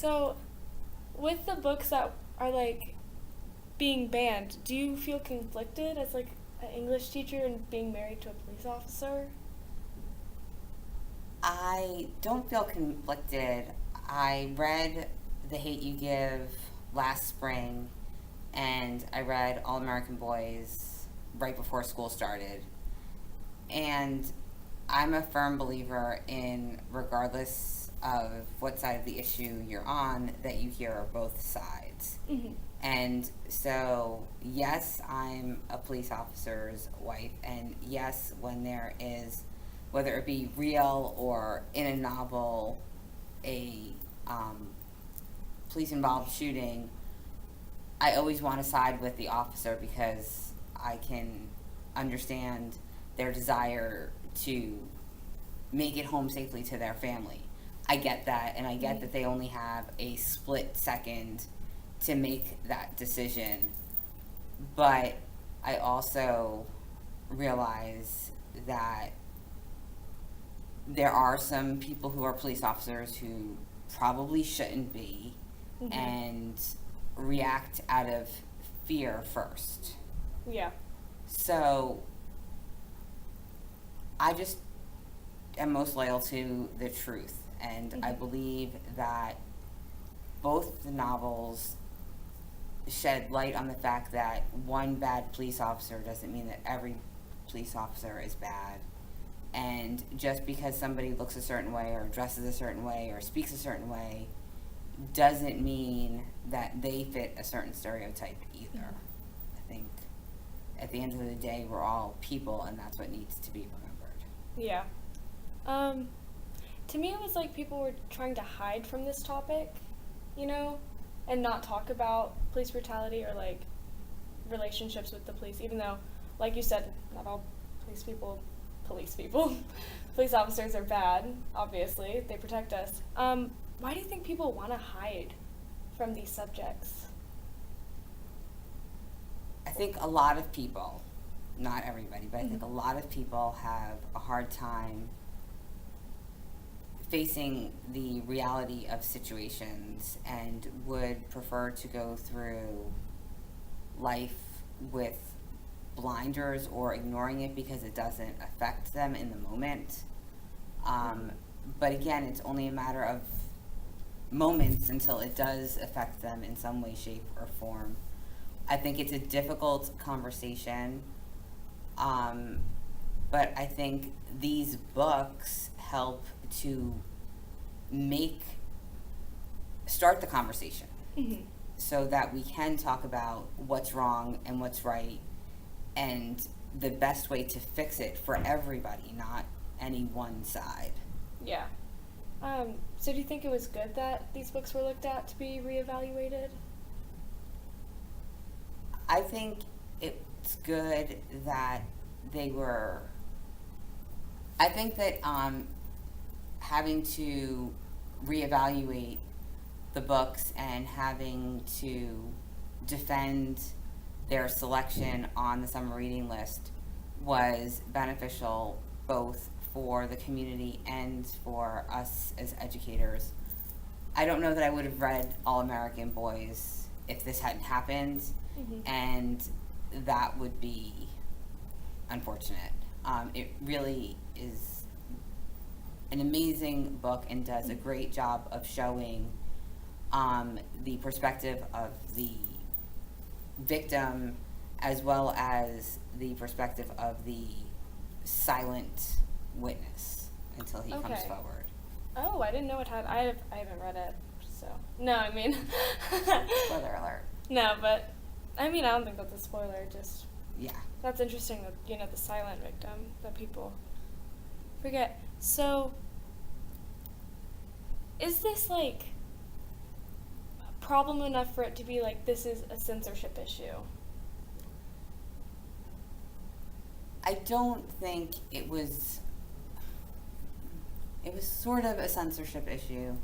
So, with the books that are like being banned, do you feel conflicted as like an English teacher and being married to a police officer? I don't feel conflicted. I read The Hate You Give last spring, and I read All American Boys right before school started. And I'm a firm believer in, regardless of what side of the issue you're on, that you hear both sides. Mm-hmm. And so, yes, I'm a police officer's wife, and yes, when there is, whether it be real or in a novel, a um, police involved shooting, I always want to side with the officer because I can understand their desire to make it home safely to their family. I get that, and I get that they only have a split second to make that decision. But I also realize that there are some people who are police officers who probably shouldn't be Mm-hmm. and react out of fear first. Yeah. So I just am most loyal to the truth. And I Mm-hmm. believe that both the novels shed light on the fact that one bad police officer doesn't mean that every police officer is bad. And just because somebody looks a certain way or dresses a certain way or speaks a certain way doesn't mean that they fit a certain stereotype either. I think at the end of the day, we're all people, and that's what needs to be remembered. Yeah. Um, to me, it was like people were trying to hide from this topic, you know, and not talk about police brutality or like relationships with the police, even though, like you said, not all police people, police officers are bad, obviously. They protect us. Why do you think people want to hide from these subjects? I think a lot of people, not everybody, but I think a Mm-hmm. lot of people have a hard time facing the reality of situations and would prefer to go through life with blinders or ignoring it because it doesn't affect them in the moment. Um, but again, it's only a matter of moments until it does affect them in some way, shape, or form. I think it's a difficult conversation, um, but I think these books help to make start the conversation Mm-hmm. so that we can talk about what's wrong and what's right and the best way to fix it for everybody, not any one side. Yeah. So do you think it was good that these books were looked at to be reevaluated? I think it's good that they were. I think that having to reevaluate the books and having to defend their selection on the summer reading list was beneficial both for the community and for us as educators. I don't know that I would have read All American Boys if this hadn't happened, Mm-hmm. and that would be unfortunate. It really is an amazing book and does a great job of showing the perspective of the victim as well as the perspective of the silent witness until he comes Okay. forward. Oh, I didn't know it had. I haven't read it, so no. I mean, Spoiler alert. no, but I mean, I don't think that's a spoiler. Just Yeah. that's interesting that the silent victim that people forget. So, is this like a problem enough for it to be like this is a censorship issue? I don't think it was sort of a censorship issue.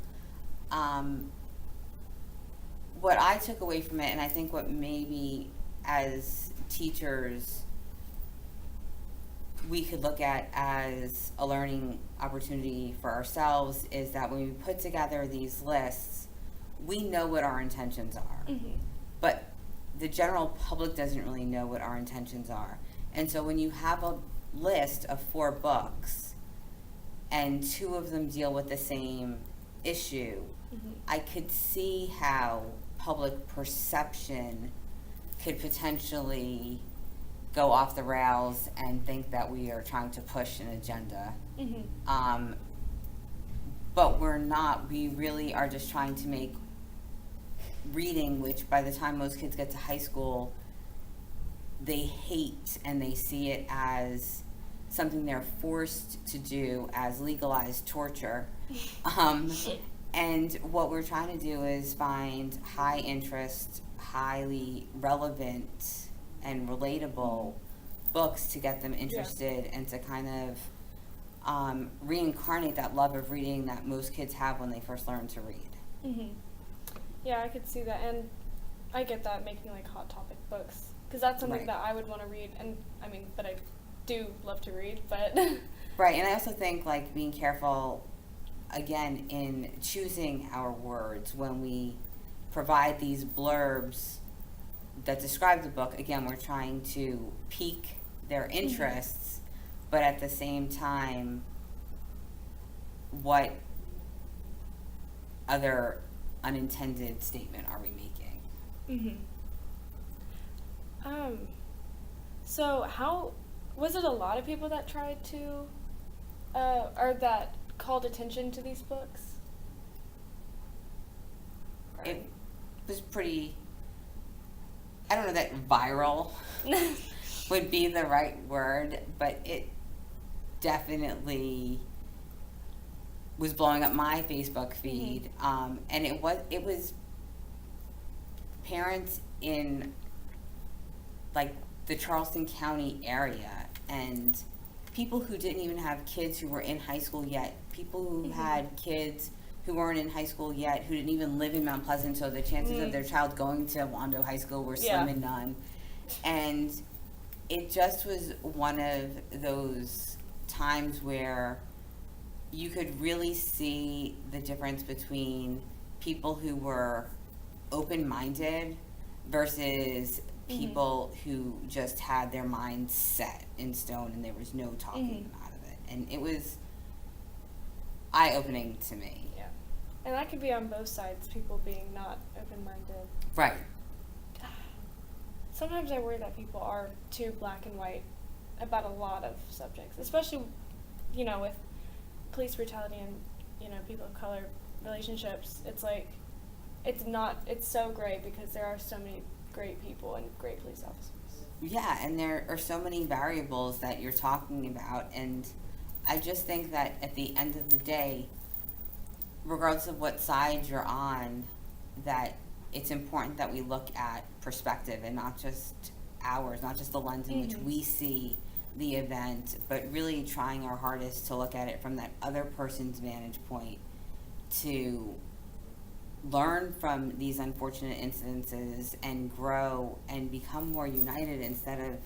Um, what I took away from it, and I think what maybe as teachers we could look at as a learning opportunity for ourselves, is that when we put together these lists, we know what our intentions are, but the general public doesn't really know what our intentions are. And so when you have a list of 4 books and 2 of them deal with the same issue, I could see how public perception could potentially go off the rails and think that we are trying to push an agenda. But we're not. We really are just trying to make reading, which by the time most kids get to high school, they hate and they see it as something they're forced to do, as legalized torture. And what we're trying to do is find high interest, highly relevant and relatable books to get them interested and to kind of reincarnate that love of reading that most kids have when they first learn to read. Yeah, I could see that, and I get that, making like hot topic books, because that's something that I would want to read, and I mean, but I do love to read, but right. And I also think like being careful again in choosing our words when we provide these blurbs that describe the book. Again, we're trying to pique their interests, but at the same time, what other unintended statement are we making? So how was it? A lot of people that tried to, or that called attention to these books? It was pretty, I don't know that viral would be the right word, but it definitely was blowing up my Facebook feed. And it was parents in like the Charleston County area and people who didn't even have kids who were in high school yet, people who had kids who weren't in high school yet, who didn't even live in Mount Pleasant, so the chances of their child going to Wando High School were slim and none. And it just was one of those times where you could really see the difference between people who were open-minded versus people who just had their minds set in stone and there was no talking them out of it. And it was eye-opening to me. Yeah. And that could be on both sides, people being not open-minded. Right. Sometimes I worry that people are too black and white about a lot of subjects, especially, you know, with police brutality and, you know, people of color relationships. It's like, it's so gray because there are so many great people and great police officers. Yeah, and there are so many variables that you're talking about, and I just think that at the end of the day, regardless of what side you're on, that it's important that we look at perspective and not just ours, not just the lens in which we see the event, but really trying our hardest to look at it from that other person's vantage point to learn from these unfortunate incidences and grow and become more united instead of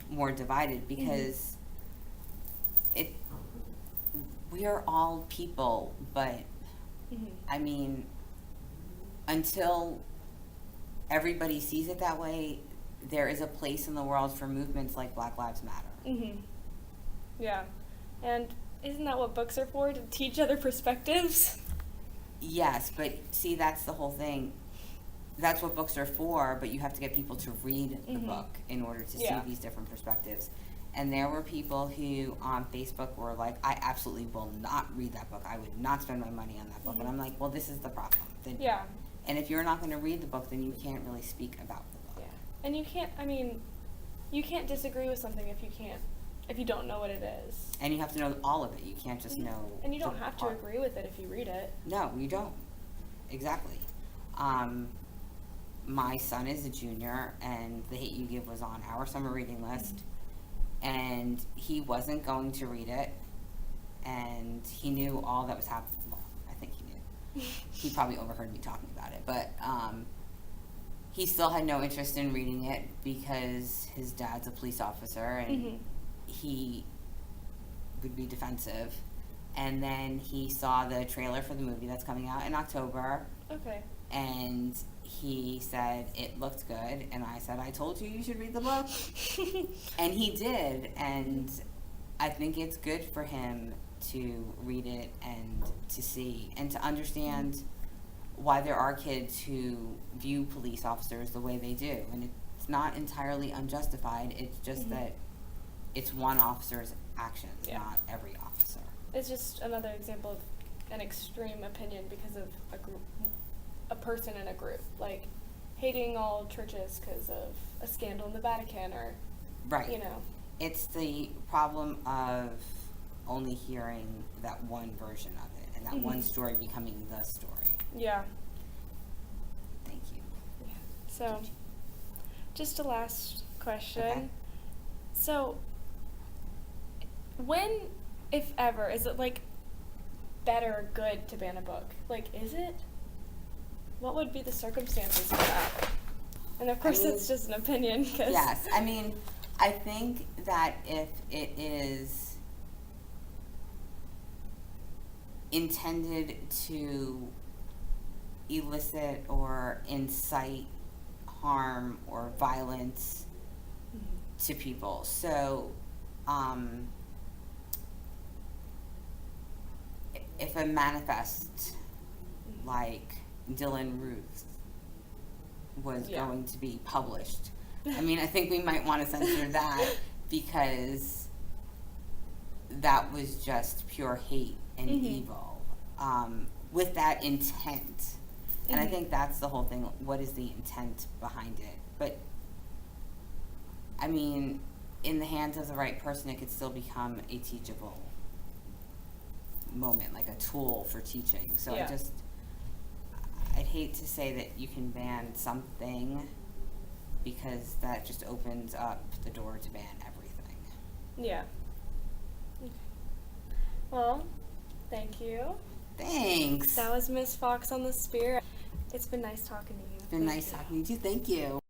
more divided, because we are all people, but I mean, until everybody sees it that way, there is a place in the world for movements like Black Lives Matter. Yeah. And isn't that what books are for? To teach other perspectives? Yes, but see, that's the whole thing. That's what books are for, but you have to get people to read the book in order to see these different perspectives. And there were people who on Facebook were like, I absolutely will not read that book. I would not spend my money on that book. And I'm like, well, this is the problem. Then, and if you're not going to read the book, then you can't really speak about the book. Yeah. And you can't, I mean, you can't disagree with something if you don't know what it is. And you have to know all of it. You can't just know. And you don't have to agree with it if you read it. No, you don't. Exactly. My son is a junior, and The Hate U Give was on our summer reading list. And he wasn't going to read it, and he knew all that was happening. Well, I think he knew. He probably overheard me talking about it, but he still had no interest in reading it because his dad's a police officer, and he would be defensive. And then he saw the trailer for the movie that's coming out in October. Okay. And he said it looked good, and I said, I told you you should read the book. And he did, and I think it's good for him to read it and to see and to understand why there are kids who view police officers the way they do. And it's not entirely unjustified, it's just that it's one officer's actions, not every officer. It's just another example of an extreme opinion because of a person in a group, like hating all churches because of a scandal in the Vatican, or you know. It's the problem of only hearing that one version of it and that one story becoming the story. Yeah. Thank you. Yeah. So, just a last question. Okay. So, when, if ever, is it like better or good to ban a book? Like, is it? What would be the circumstances for that? And of course, it's just an opinion. Yes, I mean, I think that if it is intended to elicit or incite harm or violence to people, so if a manifest like Dylan Ruth was going to be published, I mean, I think we might want to censor that because that was just pure hate and evil with that intent. And I think that's the whole thing. What is the intent behind it? But, I mean, in the hands of the right person, it could still become a teachable moment, like a tool for teaching. So I'd hate to say that you can ban something because that just opens up the door to ban everything. Yeah. Okay. Well, thank you. Thanks. That was Miss Fox on the Spear. It's been nice talking to you. It's been nice talking to you. Thank you.